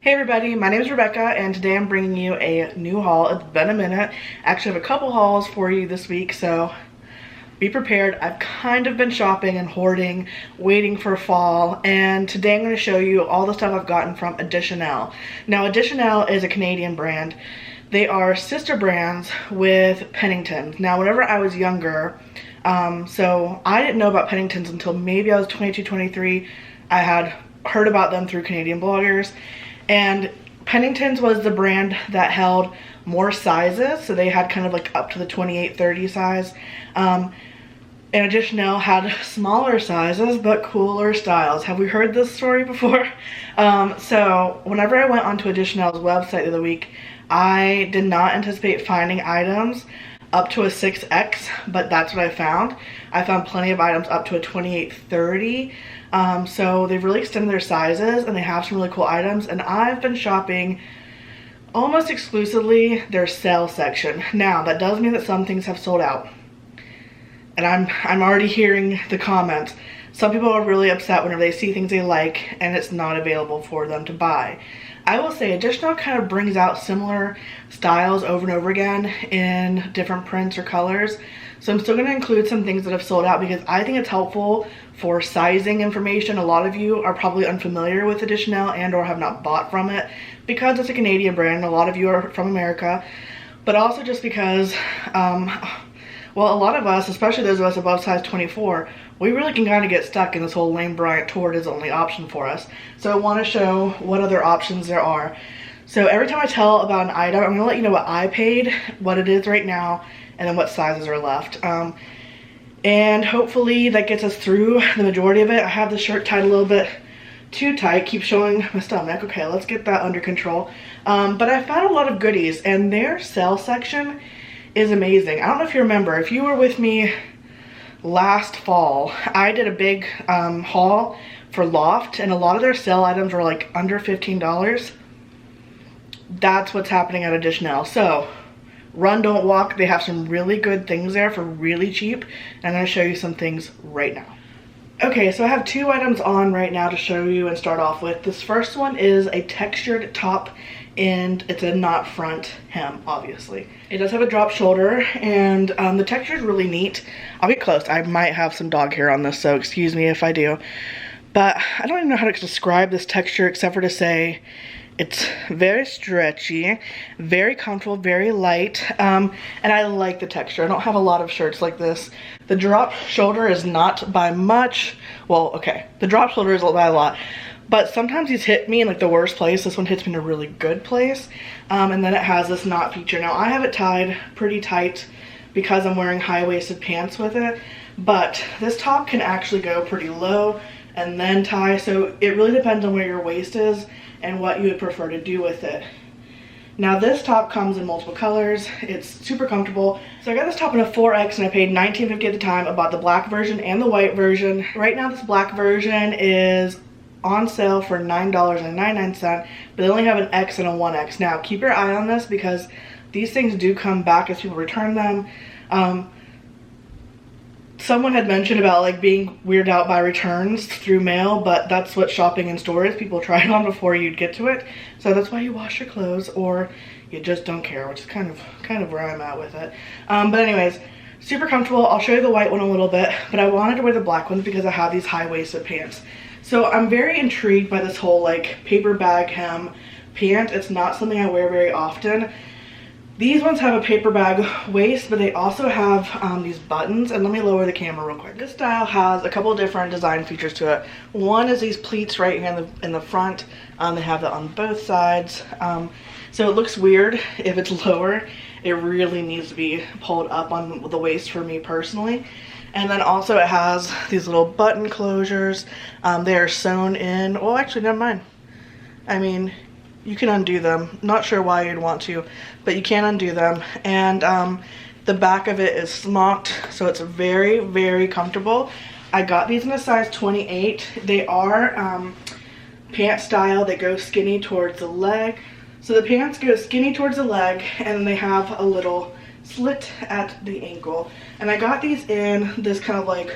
Hey everybody, my name is Rebecca and today I'm bringing you a new haul. It's been a minute. I actually have a couple hauls for you this week, so be prepared. I've kind of been shopping and hoarding, waiting for fall, and today I'm going to show you all the stuff I've gotten from AdditionElle. Now AdditionElle is a Canadian brand. They are sister brands with Penningtons. Now whenever I was younger, so I didn't know about Penningtons until maybe I was 22, 23. I had heard about them through Canadian bloggers. And Penningtons was the brand that held more sizes, so they had kind of like up to the 28, 30 size. And AdditionElle had smaller sizes but cooler styles. Have we heard this story before? So whenever I went onto AdditionElle's website the other week, I did not anticipate finding items up to a 6X, but that's what I found. I found plenty of items up to a 28, 30. So they've really extended their sizes and they have some really cool items, and I've been shopping almost exclusively their sale section. Now that does mean that some things have sold out, and I'm already hearing the comments. Some people are really upset whenever they see things they like and it's not available for them to buy. I will say AdditionElle kind of brings out similar styles over and over again in different prints or colors. So I'm still going to include some things that have sold out because I think it's helpful for sizing information. A lot of you are probably unfamiliar with AdditionElle and or have not bought from it because it's a Canadian brand and a lot of you are from America. But also just because, well, a lot of us, especially those of us above size 24, we really can kind of get stuck in this whole Lane Bryant tort is the only option for us. So I want to show what other options there are. So every time I tell about an item, I'm going to let you know what I paid, what it is right now, and then what sizes are left. And hopefully that gets us through the majority of it. I have the shirt tied a little bit too tight, keep showing my stomach. Okay, let's get that under control. But I found a lot of goodies, and their sale section is amazing. I don't know if you remember, if you were with me last fall, I did a big haul for Loft, and a lot of their sale items were like under $15. That's what's happening at AdditionElle. So run, don't walk. They have some really good things there for really cheap, and I'm going to show you some things right now. Okay, so I have two items on right now to show you and start off with. This first one is a textured top, and it's a knot front hem, obviously. It does have a drop shoulder, and the texture is really neat. I'll get close. I might have some dog hair on this, so excuse me if I do. But I don't even know how to describe this texture except for to say it's very stretchy, very comfortable, very light, and I like the texture. I don't have a lot of shirts like this. The drop shoulder is not by much. Well, okay, the drop shoulder is by a lot, but sometimes these hit me in like the worst place. This one hits me in a really good place, and then it has this knot feature. Now I have it tied pretty tight because I'm wearing high-waisted pants with it, but this top can actually go pretty low and then tie, so it really depends on where your waist is and what you would prefer to do with it. Now this top comes in multiple colors. It's super comfortable. So I got this top in a 4X and I paid $19.50 at the time. I bought the black version and the white version. Right now this black version is on sale for $9.99, but they only have an X and a 1X. Now keep your eye on this because these things do come back as people return them. Someone had mentioned about like being weirded out by returns through mail, but that's what shopping in store is. People try it on before you'd get to it. So that's why you wash your clothes, or you just don't care, which is kind of where I'm at with it. But anyways, super comfortable. I'll show you the white one a little bit, but I wanted to wear the black ones because I have these high-waisted pants. So I'm very intrigued by this whole like paper bag hem pant. It's not something I wear very often. These ones have a paper bag waist, but they also have these buttons, and let me lower the camera real quick. This style has a couple of different design features to it. One is these pleats right here in the front. They have that on both sides. So it looks weird if it's lower. It really needs to be pulled up on the waist for me personally. And then also it has these little button closures. They are sewn in. Well, actually, never mind. I mean, you can undo them. Not sure why you'd want to, but you can undo them. And the back of it is smocked, so it's very, very comfortable. I got these in a size 28. They are pant style. They go skinny towards the leg. So the pants go skinny towards the leg, and then they have a little slit at the ankle. And I got these in this kind of like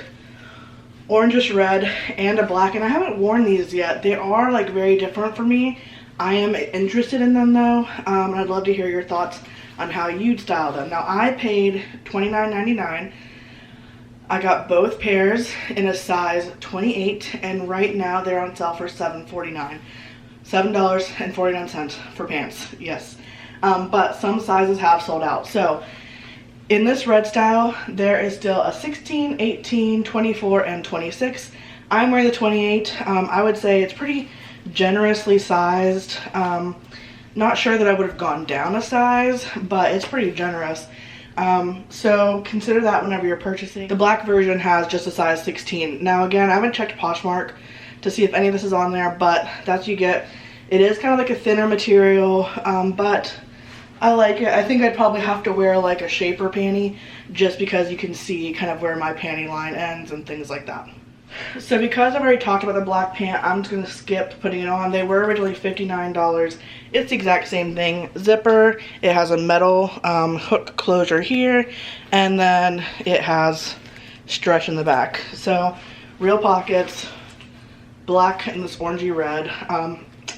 orangish red and a black, and I haven't worn these yet. They are like very different for me. I am interested in them though, and I'd love to hear your thoughts on how you'd style them. Now I paid $29.99. I got both pairs in a size 28, and right now they're on sale for $7.49. $7.49 for pants, yes. But some sizes have sold out. So in this red style, there is still a 16, 18, 24, and 26. I'm wearing the 28. I would say it's pretty generously sized. Not sure that I would have gone down a size, but it's pretty generous. So consider that whenever you're purchasing. The black version has just a size 16. Now again, I haven't checked Poshmark to see if any of this is on there, but that's what you get. It is kind of like a thinner material, but I like it. I think I'd probably have to wear like a shaper panty just because you can see kind of where my panty line ends and things like that. So because I've already talked about the black pant, I'm just going to skip putting it on. They were originally $59. It's the exact same thing. Zipper, it has a metal hook closure here, and then it has stretch in the back. So real pockets, black and this orangey red.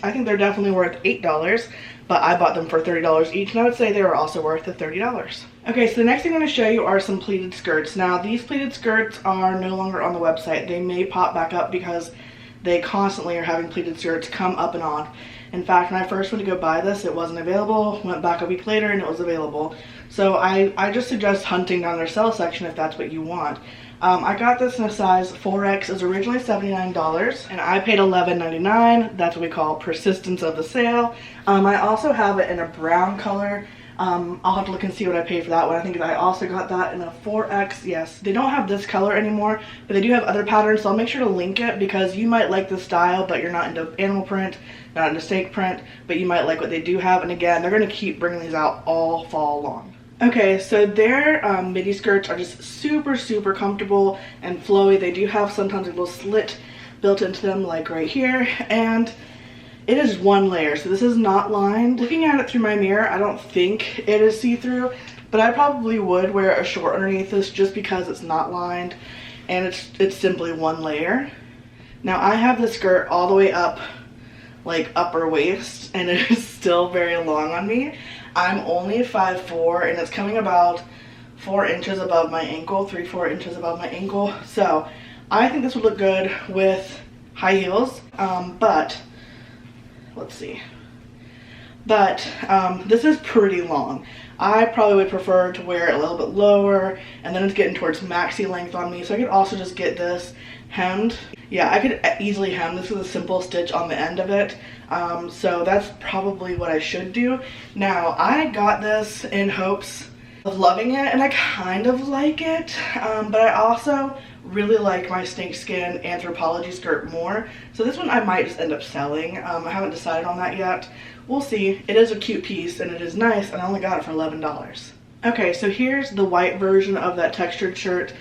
I think they're definitely worth $8, but I bought them for $30 each, and I would say they were also worth the $30. Okay, so the next thing I'm going to show you are some pleated skirts. Now, these pleated skirts are no longer on the website. They may pop back up because they constantly are having pleated skirts come up and on. In fact, when I first went to go buy this, it wasn't available. Went back a week later and it was available. So I just suggest hunting down their sale section if that's what you want. I got this in a size 4X. It was originally $79 and I paid $11.99. That's what we call persistence of the sale. I also have it in a brown color. I'll have to look and see what I paid for that one. I think I also got that in a 4X. Yes, they don't have this color anymore, but they do have other patterns, so I'll make sure to link it because you might like this style, but you're not into animal print, not into snake print, but you might like what they do have. And again, they're going to keep bringing these out all fall long. Okay, so their midi skirts are just super, super comfortable and flowy. They do have sometimes a little slit built into them, like right here, and it is one layer, so this is not lined. Looking at it through my mirror, I don't think it is see-through, but I probably would wear a short underneath this just because it's not lined and it's simply one layer. Now I have the skirt all the way up, like upper waist, and it is still very long on me. I'm only 5'4", and it's coming about 4 inches above my ankle, 3-4 inches above my ankle. So I think this would look good with high heels, but let's see. But this is pretty long. I probably would prefer to wear it a little bit lower, and then it's getting towards maxi length on me. So I could also just get this hemmed. Yeah, I could easily hem this with a simple stitch on the end of it. So that's probably what I should do. Now, I got this in hopes of loving it, and I kind of like it, but I also really like my snakeskin anthropology skirt more. So this one I might just end up selling. I haven't decided on that yet. We'll see. It is a cute piece and it is nice, and I only got it for $11. Okay, so here's the white version of that textured shirt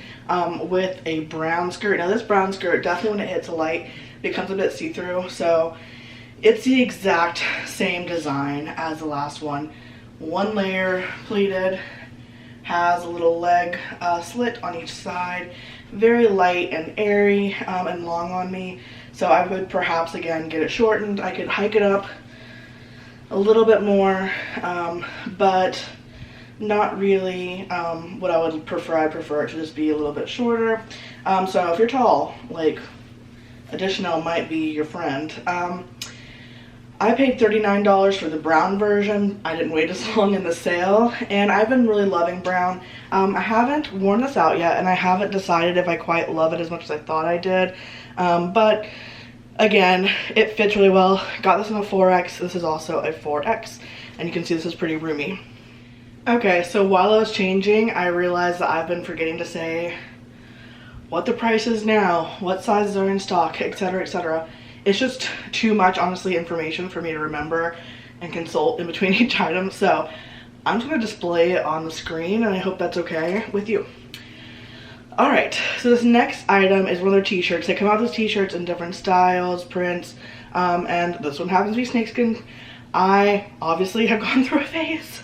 with a brown skirt. Now this brown skirt, definitely when it hits a light, becomes a bit see-through. So it's the exact same design as the last one. One layer pleated, has a little leg slit on each side, very light and airy and long on me. So I would perhaps again get it shortened. I could hike it up a little bit more, but not really what I would prefer. I prefer it to just be a little bit shorter. So if you're tall, like AdditionElle might be your friend. I paid $39 for the brown version. I didn't wait as long in the sale, and I've been really loving brown. I haven't worn this out yet, and I haven't decided if I quite love it as much as I thought I did. But again, it fits really well. Got this in a 4X. This is also a 4X, and you can see this is pretty roomy. Okay, so while I was changing, I realized that I've been forgetting to say what the price is now, what sizes are in stock, etc., etc. It's just too much, honestly, information for me to remember and consult in between each item. So I'm just going to display it on the screen, and I hope that's okay with you. Alright, so this next item is one of their t-shirts. They come out with t-shirts in different styles, prints, and this one happens to be snakeskin. I obviously have gone through a phase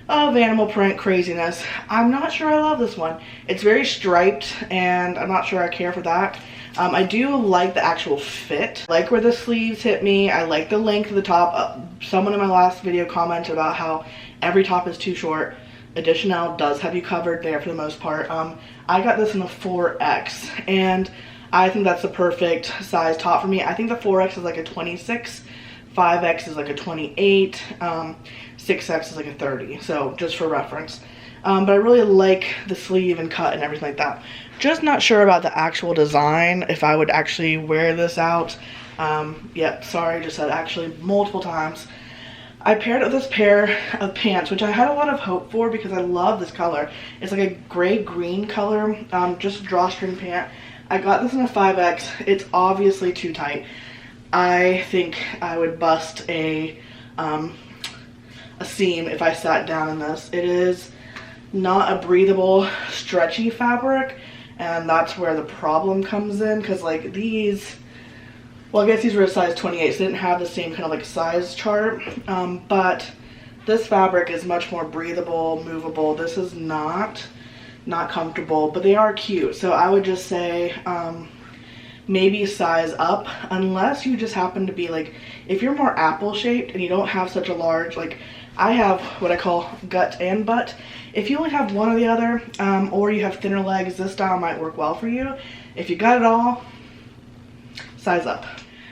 of animal print craziness. I'm not sure I love this one. It's very striped, and I'm not sure I care for that. I do like the actual fit. I like where the sleeves hit me. I like the length of the top. Someone in my last video commented about how every top is too short. AdditionElle does have you covered there for the most part. I got this in a 4X, and I think that's the perfect size top for me. I think the 4X is like a 26, 5X is like a 28, 6X is like a 30, so just for reference. But I really like the sleeve and cut and everything like that. Just not sure about the actual design, if I would actually wear this out. Yep, sorry, just said actually multiple times. I paired it with this pair of pants, which I had a lot of hope for because I love this color. It's like a gray-green color, just a drawstring pant. I got this in a 5X. It's obviously too tight. I think I would bust a seam if I sat down in this. It is not a breathable, stretchy fabric, and that's where the problem comes in, because like these, well, I guess these were a size 28, so they didn't have the same kind of like size chart, but this fabric is much more breathable, movable. This is not comfortable, but they are cute. So I would just say maybe size up, unless you just happen to be like, if you're more apple shaped and you don't have such a large, like I have what I call gut and butt. If you only have one or the other, or you have thinner legs, this style might work well for you. If you got it all, size up.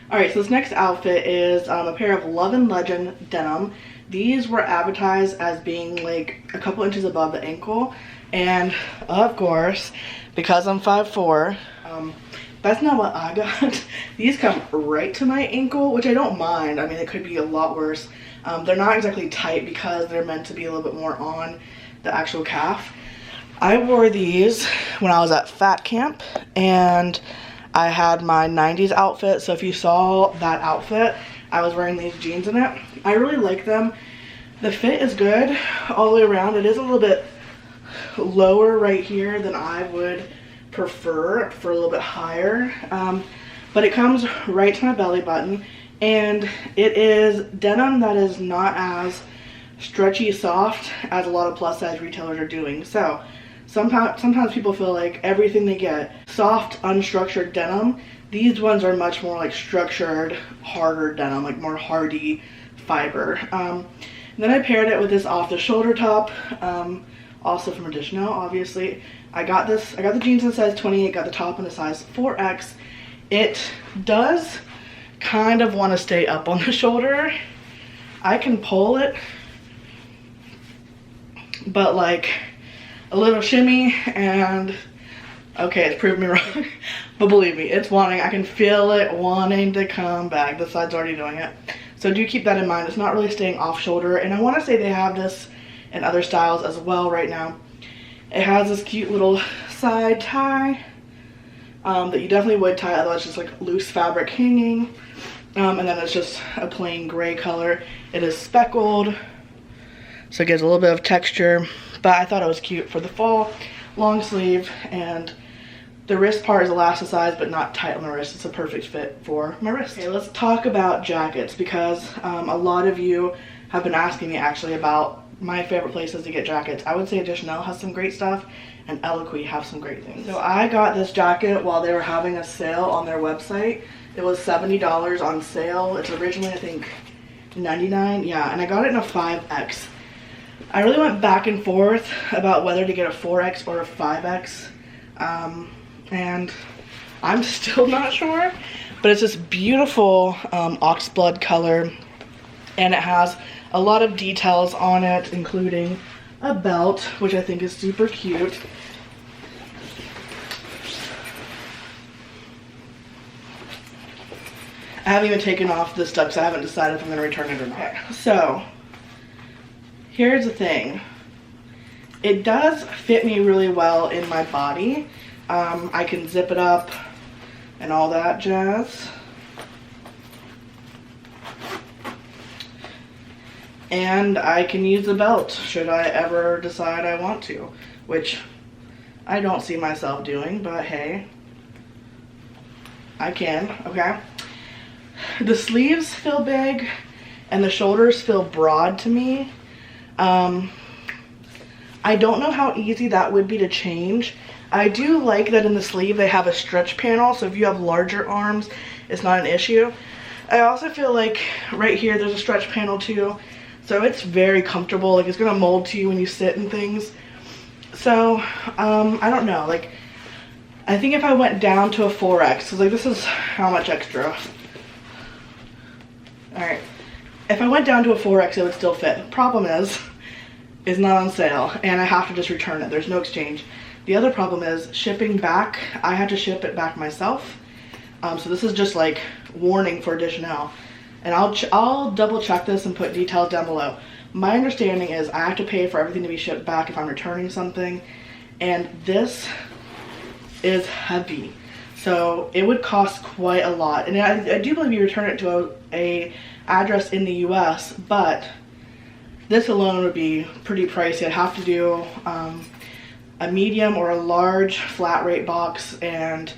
Alright, so this next outfit is a pair of Love and Legend denim. These were advertised as being like a couple inches above the ankle, and of course, because I'm 5'4", that's not what I got. These come right to my ankle, which I don't mind. I mean, it could be a lot worse. They're not exactly tight because they're meant to be a little bit more on the actual calf. I wore these when I was at fat camp, and I had my 90s outfit. So if you saw that outfit, I was wearing these jeans in it. I really like them. The fit is good all the way around. It is a little bit lower right here than I would prefer, for a little bit higher, but it comes right to my belly button, and it is denim that is not as stretchy soft as a lot of plus size retailers are doing. So sometimes people feel like everything they get soft, unstructured denim. These ones are much more like structured, harder denim, like more hardy fiber. And then I paired it with this off the shoulder top, also from AdditionElle, obviously. I got the jeans in a size 28, got the top in a size 4X. It does kind of want to stay up on the shoulder. I can pull it, but like a little shimmy and okay, it's proved me wrong. But believe me, it's wanting, I can feel it wanting to come back. The side's already doing it. So do keep that in mind. It's not really staying off shoulder, and I want to say they have this in other styles as well right now. It has this cute little side tie that you definitely would tie, otherwise it's just like loose fabric hanging. And then it's just a plain gray color. It is speckled, so it gives a little bit of texture, but I thought it was cute for the fall. Long sleeve, and the wrist part is elasticized but not tight on the wrist. It's a perfect fit for my wrist. Okay, let's talk about jackets, because a lot of you have been asking me actually about my favorite places to get jackets. I would say AdditionElle has some great stuff, and Eloquii have some great things. So I got this jacket while they were having a sale on their website. It was $70 on sale. It's originally, I think, $99. Yeah, and I got it in a 5X. I really went back and forth about whether to get a 4X or a 5X, and I'm still not sure, but it's this beautiful oxblood color, and it has a lot of details on it, including a belt, which I think is super cute. I haven't even taken off this stuff because I haven't decided if I'm going to return it or not. Okay, so here's the thing. It does fit me really well in my body. I can zip it up and all that jazz. And I can use the belt should I ever decide I want to, which I don't see myself doing, but hey, I can, okay? The sleeves feel big and the shoulders feel broad to me. I don't know how easy that would be to change. I do like that in the sleeve they have a stretch panel, so if you have larger arms, it's not an issue. I also feel like right here there's a stretch panel too, so it's very comfortable. Like, it's gonna mold to you when you sit and things. So I don't know, like, I think if I went down to a 4X, because like this is how much extra. Alright, if I went down to a 4X it would still fit. Problem is, it's not on sale and I have to just return it. There's no exchange. The other problem is shipping back. I had to ship it back myself. So this is just like warning for AdditionElle. And I'll double check this and put details down below. My understanding is I have to pay for everything to be shipped back if I'm returning something. And this is heavy. So it would cost quite a lot. And I do believe you return it to a address in the US, but this alone would be pretty pricey. I'd have to do a medium or a large flat rate box, and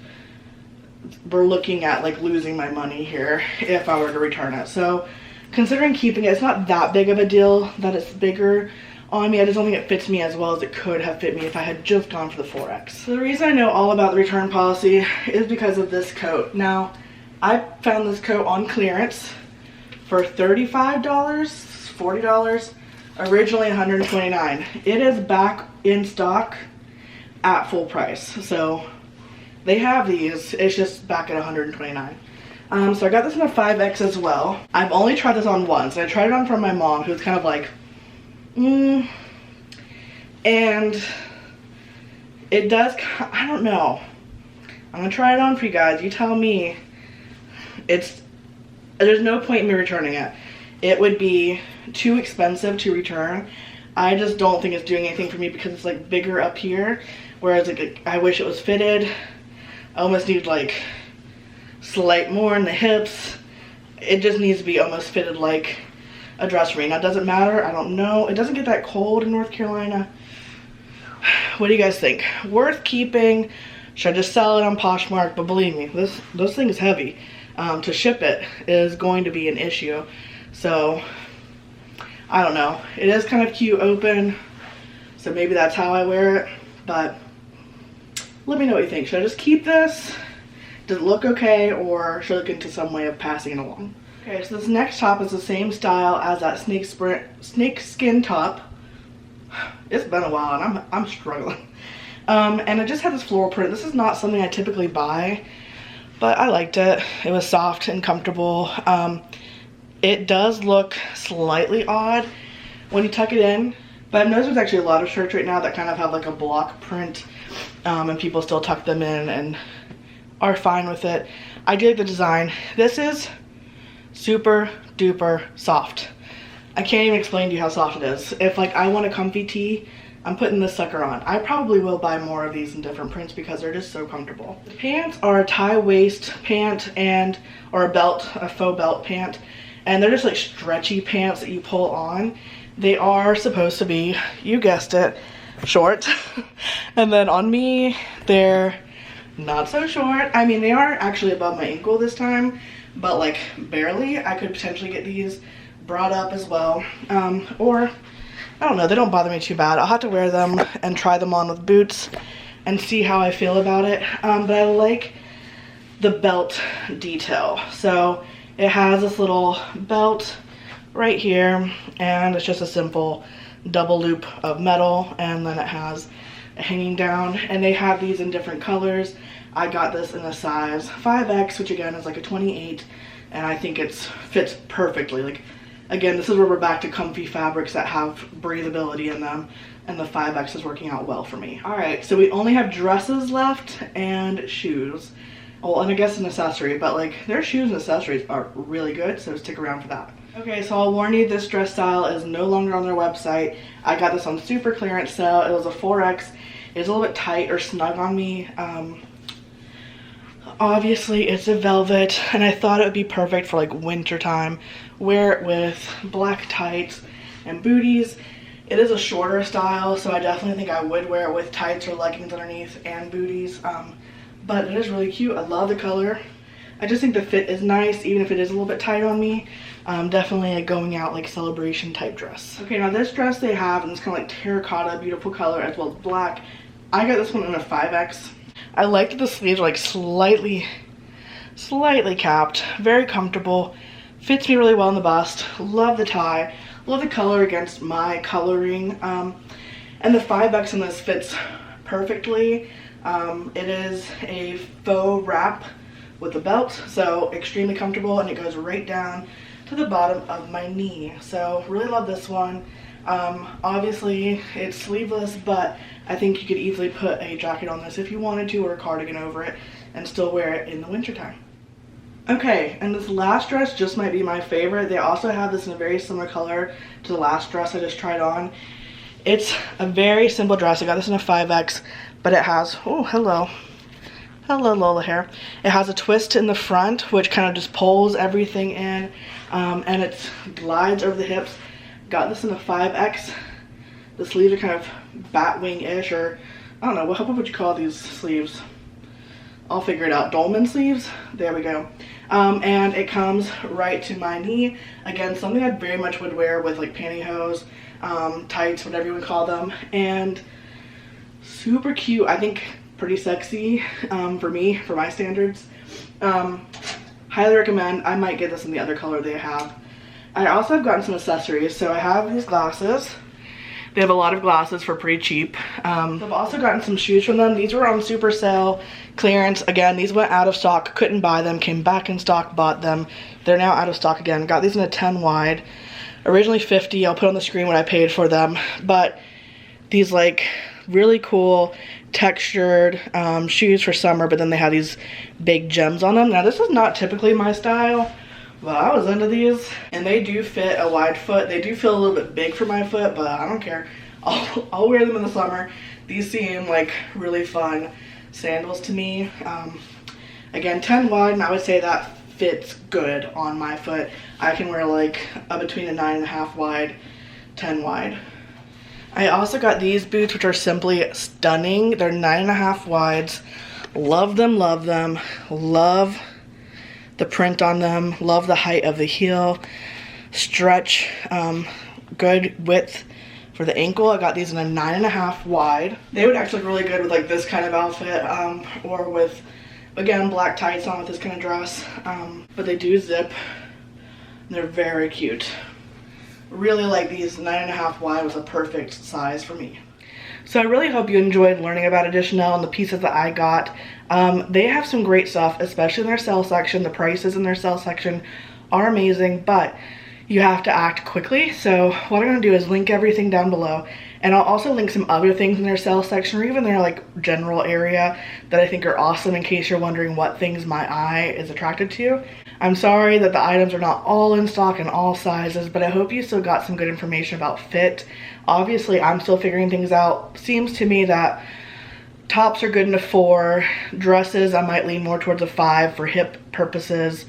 we're looking at like losing my money here if I were to return it. So considering keeping it, it's not that big of a deal that it's bigger on me. I just don't think it fits me as well as it could have fit me if I had just gone for the 4X. So the reason I know all about the return policy is because of this coat. Now, I found this coat on clearance for $35, $40, originally $129. It is back in stock at full price. So they have these, it's just back at $129. So I got this in a 5X as well. I've only tried this on once. I tried it on from my mom, who's kind of like, and it does, I don't know. I'm gonna try it on for you guys. You tell me. There's no point in me returning it. It would be too expensive to return. I just don't think it's doing anything for me because it's like bigger up here, whereas like I wish it was fitted. I almost need like slight more in the hips. It just needs to be almost fitted like a dress for me. Now, it doesn't matter. I don't know. It doesn't get that cold in North Carolina. What do you guys think? Worth keeping? Should I just sell it on Poshmark? But believe me, this thing is heavy. To ship it is going to be an issue. So I don't know. It is kind of cute open, so maybe that's how I wear it. But let me know what you think. Should I just keep this? Does it look okay, or should I look into some way of passing it along? Okay, so this next top is the same style as that snakeskin top. It's been a while and I'm struggling. And it just had this floral print. This is not something I typically buy, but I liked it. It was soft and comfortable. It does look slightly odd when you tuck it in, but I've noticed there's actually a lot of shirts right now that kind of have like a block print, and people still tuck them in and are fine with it. I do like the design. This is super duper soft. I can't even explain to you how soft it is. If like I want a comfy tee, I'm putting this sucker on. I probably will buy more of these in different prints because they're just so comfortable. The pants are a tie waist pant or a belt, a faux belt pant, and they're just like stretchy pants that you pull on. They are supposed to be, you guessed it, short. And then on me, they're not so short. I mean, they are actually above my ankle this time, but like barely. I could potentially get these brought up as well, or I don't know, they don't bother me too bad. I'll have to wear them and try them on with boots and see how I feel about it. But I like the belt detail. So it has this little belt right here, and it's just a simple double loop of metal, and then it has a hanging down, and they have these in different colors. I got this in a size 5X, which again is like a 28, and I think it fits perfectly. Like, again, this is where we're back to comfy fabrics that have breathability in them, and the 5X is working out well for me. All right, so we only have dresses left and shoes. Oh, and I guess an accessory, but like their shoes and accessories are really good, so stick around for that. Okay, so I'll warn you, this dress style is no longer on their website. I got this on super clearance sale. It was a 4X. It was a little bit tight or snug on me. Obviously it's a velvet, and I thought it would be perfect for like winter time. Wear it with black tights and booties. It is a shorter style, so I definitely think I would wear it with tights or leggings underneath and booties. But it is really cute. I love the color. I just think the fit is nice, even if it is a little bit tight on me. Definitely a going out like celebration type dress. Okay, now this dress they have in this kind of like terracotta beautiful color as well as black. I got this one in a 5X. I like that the sleeves are like slightly capped. Very comfortable. Fits me really well in the bust. Love the tie. Love the color against my coloring. And the 5X in this fits perfectly. It is a faux wrap with a belt, so extremely comfortable, and it goes right down to the bottom of my knee. So really love this one. Obviously it's sleeveless, but I think you could easily put a jacket on this if you wanted to, or a cardigan over it, and still wear it in the wintertime. Okay, and this last dress just might be my favorite. They also have this in a very similar color to the last dress I just tried on. It's a very simple dress. I got this in a 5X, but it has, oh, hello Lola hair. It has a twist in the front, which kind of just pulls everything in, and it glides over the hips. Got this in a 5X. The sleeves are kind of bat wing-ish, or I don't know, what would you call these sleeves? I'll figure it out. Dolman sleeves? There we go. And it comes right to my knee. Again, something I very much would wear with like pantyhose, tights, whatever you would call them. And super cute. I think pretty sexy for me, for my standards. Highly recommend. I might get this in the other color they have. I also have gotten some accessories. So I have these glasses. They have a lot of glasses for pretty cheap. I've also gotten some shoes from them. These were on super sale, clearance. Again, these went out of stock, couldn't buy them, came back in stock, bought them. They're now out of stock again. Got these in a 10 wide. Originally 50, I'll put on the screen what I paid for them. But these like really cool textured shoes for summer, but then they have these big gems on them. Now this is not typically my style. Well, I was into these, and they do fit a wide foot. They do feel a little bit big for my foot, but I don't care. I'll wear them in the summer. These seem like really fun sandals to me. Again, 10 wide, and I would say that fits good on my foot. I can wear like between a 9.5 wide, 10 wide. I also got these boots, which are simply stunning. They're 9.5 wides. Love them, love them. Love the print on them. Love the height of the heel. Stretch, good width for the ankle. I got these in a 9.5 wide. They would actually look really good with like this kind of outfit, or with, again, black tights on with this kind of dress. But they do zip. They're very cute. Really like these. 9.5 wide was a perfect size for me. So I really hope you enjoyed learning about AdditionElle and the pieces that I got. They have some great stuff, especially in their sale section. The prices in their sale section are amazing, but you have to act quickly. So what I'm going to do is link everything down below, and I'll also link some other things in their sale section, or even their like general area that I think are awesome, in case you're wondering what things my eye is attracted to. I'm sorry that the items are not all in stock in all sizes, but I hope you still got some good information about fit. Obviously, I'm still figuring things out. Seems to me that tops are good in a 4. Dresses, I might lean more towards a 5 for hip purposes.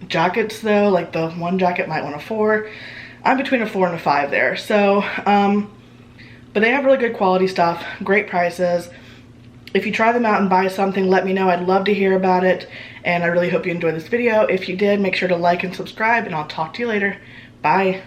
Jackets though, like the one jacket might want a 4. I'm between a 4 and a 5 there. So, but they have really good quality stuff, great prices. If you try them out and buy something, let me know. I'd love to hear about it. And I really hope you enjoyed this video. If you did, make sure to like and subscribe, and I'll talk to you later. Bye.